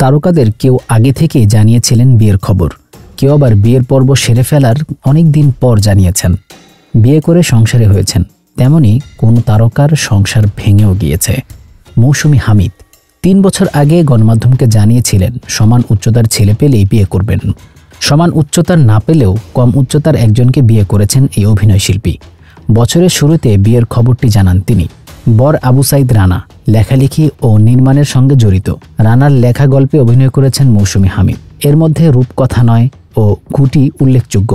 তারকাদের কেউ আগে থেকেই জানিয়েছিলেন বিয়ের খবর, কেউ আবার বিয়ের পর্ব সেরে ফেলার অনেক দিন পর জানিয়েছেন। বিয়ে করে সংসারে হয়েছেন, তেমনি কোন তারকার সংসার ভেঙেও গিয়েছে। মৌসুমী হামিদ 3 বছর আগে গণমাধ্যমকে জানিয়েছিলেন সমান উচ্চতার ছেলে পেলেই বিয়ে করবেন। সমান উচ্চতার না পেলেও কম উচ্চতার একজনকে বিয়ে করেছেন এই অভিনয়শিল্পী। বছরের শুরুতে বিয়ের খবরটি জানান তিনি। বর আবু সাইদ রানা লেখালেখি ও নির্মাণের সঙ্গে জড়িত। রানার লেখা গল্পে অভিনয় করেছেন মৌসুমী হামিদ। এর মধ্যে রূপকথা নয় ও খুঁটি উল্লেখযোগ্য।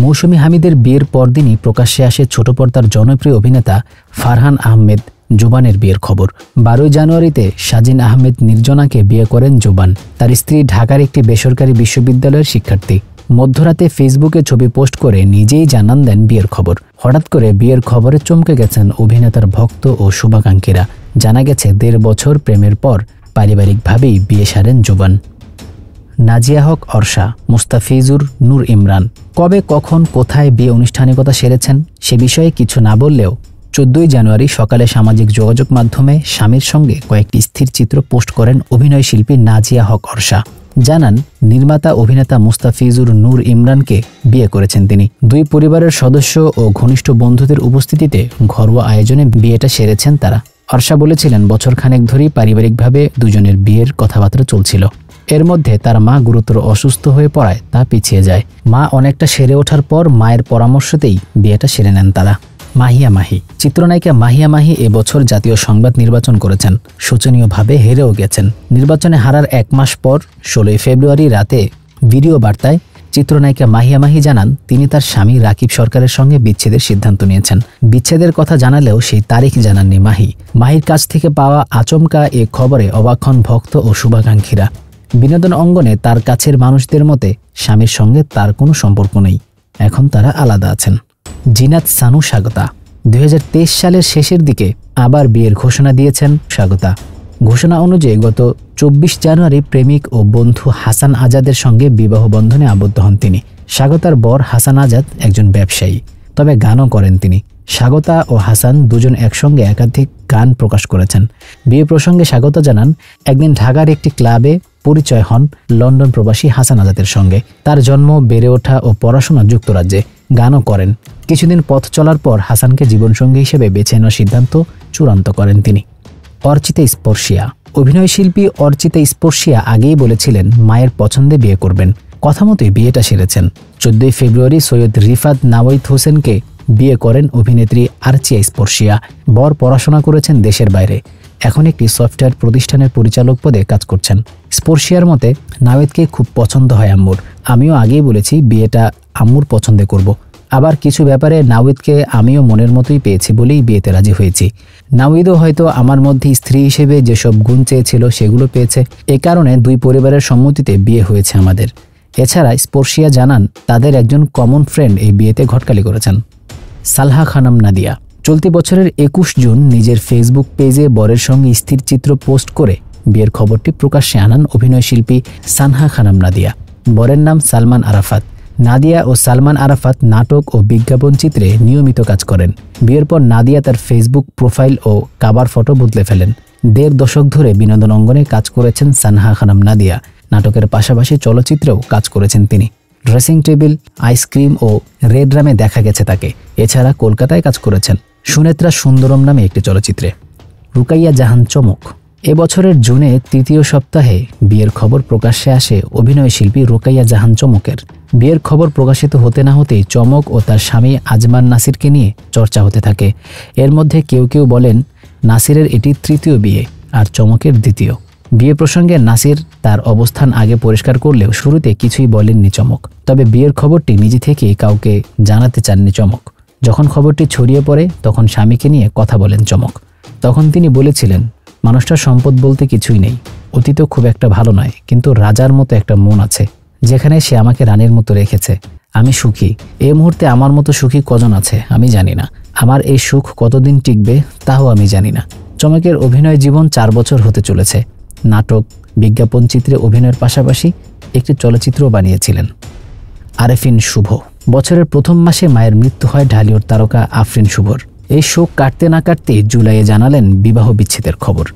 মৌসুমী হামিদের বিয়ের পরদিনই প্রকাশ্যে আসে ছোট পর্দার জনপ্রিয় অভিনেতা ফারহান আহমেদ জোবানের বিয়ের খবর। 12 জানুয়ারিতে সাজিন আহমেদ নির্জনাকে বিয়ে করেন জোবান। তার স্ত্রী ঢাকার একটি বেসরকারি বিশ্ববিদ্যালয়ের শিক্ষার্থী। মধ্যরাতে ফেসবুকে ছবি পোস্ট করে নিজেই জানান দেন বিয়ের খবর। হঠাৎ করে বিয়ের খবরে চমকে গেছেন অভিনেতার ভক্ত ও শুভাকাঙ্ক্ষীরা। জানা গেছে 1.5 বছর প্রেমের পর পারিবারিকভাবেই বিয়ে সারেন জোবান। নাজিয়া হক অর্ষা, মুস্তাফিজুর নূর ইমরান কবে কখন কোথায় বিয়ে আনুষ্ঠানিকতা সেরেছেন সে বিষয়ে কিছু না বললেও 14 জানুয়ারি সকালে সামাজিক যোগাযোগ মাধ্যমে স্বামীর সঙ্গে কয়েকটি স্থির চিত্র পোস্ট করেন অভিনয়শিল্পী নাজিয়া হক অর্ষা। জানান নির্মাতা অভিনেতা মুস্তাফিজুর নূর ইমরানকে বিয়ে করেছেন তিনি। 2 পরিবারের সদস্য ও ঘনিষ্ঠ বন্ধুদের উপস্থিতিতে ঘরোয়া আয়োজনে বিয়েটা সেরেছেন তারা। অর্ষা বলেছিলেন বছরখানেক ধরেই পারিবারিকভাবে দুজনের বিয়ের কথাবার্তা চলছিল। এর মধ্যে তার মা গুরুতর অসুস্থ হয়ে পড়ায় তা পিছিয়ে যায়। মা অনেকটা সেরে ওঠার পর মায়ের পরামর্শতেই বিয়েটা সেরে নেন তারা। মাহিয়া মাহি চিত্রনায়িকা মাহিয়া মাহি এবছর জাতীয় সংবাদ নির্বাচন করেছেন। শোচনীয়ভাবে হেরেও গেছেন। নির্বাচনে হারার 1 মাস পর 16 ফেব্রুয়ারি রাতে ভিডিও বার্তায় চিত্রনায়িকা মাহিয়া মাহি জানান তিনি তার স্বামী রাকিব সরকারের সঙ্গে বিচ্ছেদের সিদ্ধান্ত নিয়েছেন। বিচ্ছেদের কথা জানালেও সেই তারিখ জানাননি মাহি। মাহির কাছ থেকে পাওয়া আচমকা এ খবরে অবাক হন ভক্ত ও শুভাকাঙ্ক্ষীরা। বিনোদন অঙ্গনে তার কাছের মানুষদের মতে স্বামীর সঙ্গে তার কোনো সম্পর্ক নেই, এখন তারা আলাদা আছেন। জিনাত সানু স্বাগতা 2023 সালের শেষের দিকে আবার বিয়ের ঘোষণা দিয়েছেন স্বাগতা। ঘোষণা অনুযায়ী গত 24 জানুয়ারি প্রেমিক ও বন্ধু হাসান আজাদের সঙ্গে বিবাহ বন্ধনে আবদ্ধ হন তিনি। স্বাগতার বর হাসান আজাদ একজন ব্যবসায়ী, তবে গানও করেন তিনি। স্বাগতা ও হাসান দুজন একসঙ্গে একাধিক গান প্রকাশ করেছেন। বিয়ে প্রসঙ্গে স্বাগতা জানান একদিন ঢাকার একটি ক্লাবে পরিচয় হন লন্ডন প্রবাসী হাসান আজাদের সঙ্গে। তার জন্ম, বেড়ে ওঠা ও পড়াশোনা যুক্তরাজ্যে। গানও করেন। কিছুদিন পথ চলার পর হাসানকে জীবনসঙ্গী হিসেবে বেছে নেওয়ার সিদ্ধান্ত চূড়ান্ত করেন তিনি। অর্চিতা স্পর্শিয়া অভিনয়শিল্পী অর্চিতা স্পর্শিয়া আগেই বলেছিলেন মায়ের পছন্দে বিয়ে করবেন। কথা মতোই বিয়েটা সেরেছেন। 14 ফেব্রুয়ারি সৈয়দ রিফাত নাওয়াইত হোসেনকে বিয়ে করেন অভিনেত্রী আর্চিয়া স্পর্শিয়া। বর পড়াশোনা করেছেন দেশের বাইরে, এখন একটি সফটওয়্যার প্রতিষ্ঠানের পরিচালক পদে কাজ করছেন। স্পর্শিয়ার মতে নাওয়েদকে খুব পছন্দ হয় আম্মুর। আমিও আগেই বলেছি বিয়েটা আম্মুর পছন্দে করব। আবার কিছু ব্যাপারে নাওয়েদকে আমিও মনের মতোই পেয়েছি বলেই বিয়েতে রাজি হয়েছি। নাওয়েদও হয়তো আমার মধ্যে স্ত্রী হিসেবে যেসব গুণ চেয়েছিল সেগুলো পেয়েছে। এ কারণে 2 পরিবারের সম্মতিতে বিয়ে হয়েছে আমাদের। এছাড়া স্পর্শিয়া জানান তাদের একজন কমন ফ্রেন্ড এই বিয়েতে ঘটকালি করেছেন। সালহা খানম নাদিয়া চলতি বছরের 21 জুন নিজের ফেসবুক পেজে বরের সঙ্গে স্থির চিত্র পোস্ট করে বিয়ের খবরটি প্রকাশ্যে আনান অভিনয়শিল্পী সানহা খানম নাদিয়া। বরের নাম সালমান আরাফাত। নাদিয়া ও সালমান আরাফাত নাটক ও বিজ্ঞাপন চিত্রে নিয়মিত কাজ করেন। বিয়ের পর নাদিয়া তার ফেসবুক প্রোফাইল ও কাভার ফটো বদলে ফেলেন। 1.5 দশক ধরে বিনোদন অঙ্গনে কাজ করেছেন সানহা খানম নাদিয়া। নাটকের পাশাপাশি চলচ্চিত্রেও কাজ করেছেন তিনি। ড্রেসিং টেবিল, আইসক্রিম ও রেড রামে দেখা গেছে তাকে। এছাড়া কলকাতায় কাজ করেছেন সুনেত্রা সুন্দরম নামে একটি চলচ্চিত্রে। রুকাইয়া জাহান চমক এবছরের জুনে 3য় সপ্তাহে বিয়ের খবর প্রকাশ্যে আসে অভিনয়শিল্পী রুকাইয়া জাহান চমকের। বিয়ের খবর প্রকাশিত হতে না হতেই চমক ও তার স্বামী আজমান নাসিরকে নিয়ে চর্চা হতে থাকে। এর মধ্যে কেউ কেউ বলেন নাসিরের এটি 3য় বিয়ে আর চমকের 2য়। বিয়ে প্রসঙ্গে নাসির তার অবস্থান আগে পরিষ্কার করলেও শুরুতে কিছুই বলেননি চমক। তবে বিয়ের খবরটি নিজে থেকেই কাউকে জানাতে চাননি চমক। যখন খবরটি ছড়িয়ে পড়ে তখন স্বামীকে নিয়ে কথা বলেন চমক। তখন তিনি বলেছিলেন মানুষটার সম্পদ বলতে কিছুই নেই, অতীতও খুব একটা ভালো নয়, কিন্তু রাজার মতো একটা মন আছে যেখানে সে আমাকে রানীর মতো রেখেছে। আমি সুখী। এই মুহূর্তে আমার মতো সুখী কজন আছে আমি জানি না। আমার এই সুখ কতদিন টিকবে তাও আমি জানি না। চমকের অভিনয় জীবন 4 বছর হতে চলেছে। নাটক, বিজ্ঞাপন চিত্রে অভিনয়ের পাশাপাশি একটি চলচ্চিত্রও বানিয়েছিলেন। আরেফিন শুভ বছরের প্রথম মাসে মায়ের মৃত্যু হয় ঢালিউড তারকা আফরিন শুভর। এই শোক কাটতে না কাটতে জুলাইয়ে জানালেন বিবাহ বিচ্ছেদের খবর।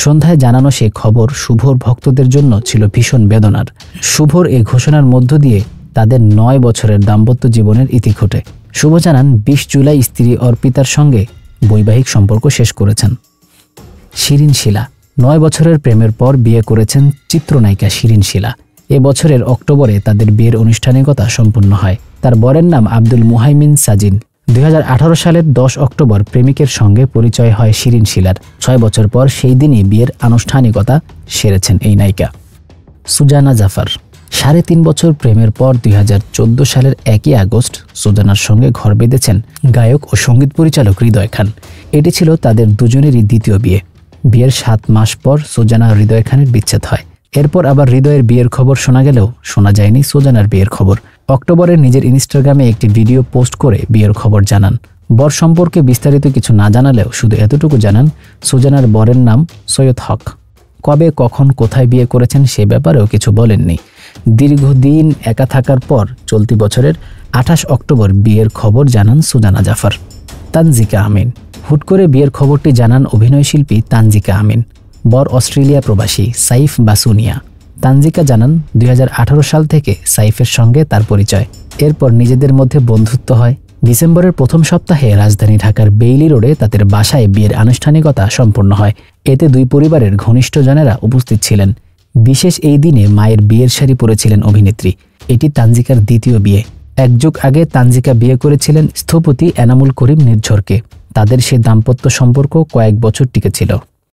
সন্ধ্যায় জানানো সেই খবর শুভর ভক্তদের জন্য ছিল ভীষণ বেদনার। শুভর এই ঘোষণার মধ্য দিয়ে তাদের 9 বছরের দাম্পত্য জীবনের ইতি ঘটে। শুভ জানান 20 জুলাই স্ত্রী অর্পিতার সঙ্গে বৈবাহিক সম্পর্ক শেষ করেছেন। শিরিন শিলা 9 বছরের প্রেমের পর বিয়ে করেছেন চিত্রনায়িকা শিরিন শিলা। এ বছরের অক্টোবরে তাদের বিয়ের আনুষ্ঠানিকতা সম্পন্ন হয়। তার বরের নাম আব্দুল মুহাইমিন সাজিন। 2018 সালের 10 অক্টোবর প্রেমিকের সঙ্গে পরিচয় হয় শিরিন শিলার। 6 বছর পর সেই দিনই বিয়ের আনুষ্ঠানিকতা সেরেছেন এই নায়িকা। সুজানা জাফর 3.5 বছর প্রেমের পর 2014 সালের 1 আগস্ট সুজানার সঙ্গে ঘর বেঁধেছেন গায়ক ও সঙ্গীত পরিচালক হৃদয় খান। এটি ছিল তাদের দুজনেরই দ্বিতীয় বিয়ে। বিয়ের 7 মাস পর সুজানা হৃদয় খানের বিচ্ছেদ হয়। এরপর আবার হৃদয়ের বিয়ের খবর শোনা গেলেও শোনা যায়নি সুজানার বিয়ের খবর। অক্টোবরে নিজের ইনস্টাগ্রামে একটি ভিডিও পোস্ট করে বিয়ের খবর জানান। বর সম্পর্কে বিস্তারিত কিছু না জানালেও শুধু এতটুকু জানান সুজানার বরের নাম সৈয়দ হক। কবে, কখন, কোথায় বিয়ে করেছেন সে ব্যাপারেও কিছু বলেননি। দীর্ঘদিন একা থাকার পর চলতি বছরের 28 অক্টোবর বিয়ের খবর জানান সুজানা জাফর। তানজিকা আমিন হুট করে বিয়ের খবরটি জানান অভিনয়শিল্পী তানজিকা আমিন। বর অস্ট্রেলিয়া প্রবাসী সাইফ বাসুনিয়া। তানজিকা জানান 2018 সাল থেকে সাইফের সঙ্গে তার পরিচয়। এরপর নিজেদের মধ্যে বন্ধুত্ব হয়। ডিসেম্বরের প্রথম সপ্তাহে রাজধানী ঢাকার বেইলি রোডে তাদের বাসায় বিয়ের আনুষ্ঠানিকতা সম্পন্ন হয়। এতে দুই পরিবারের ঘনিষ্ঠজনেরা উপস্থিত ছিলেন। বিশেষ এই দিনে মায়ের বিয়ের শাড়ি পরেছিলেন অভিনেত্রী। এটি তানজিকার দ্বিতীয় বিয়ে। 1 যুগ আগে তানজিকা বিয়ে করেছিলেন স্থপতি এনামুল করিম নির্ঝরকে। তাদের সে দাম্পত্য সম্পর্ক কয়েক বছর টিকেছিল।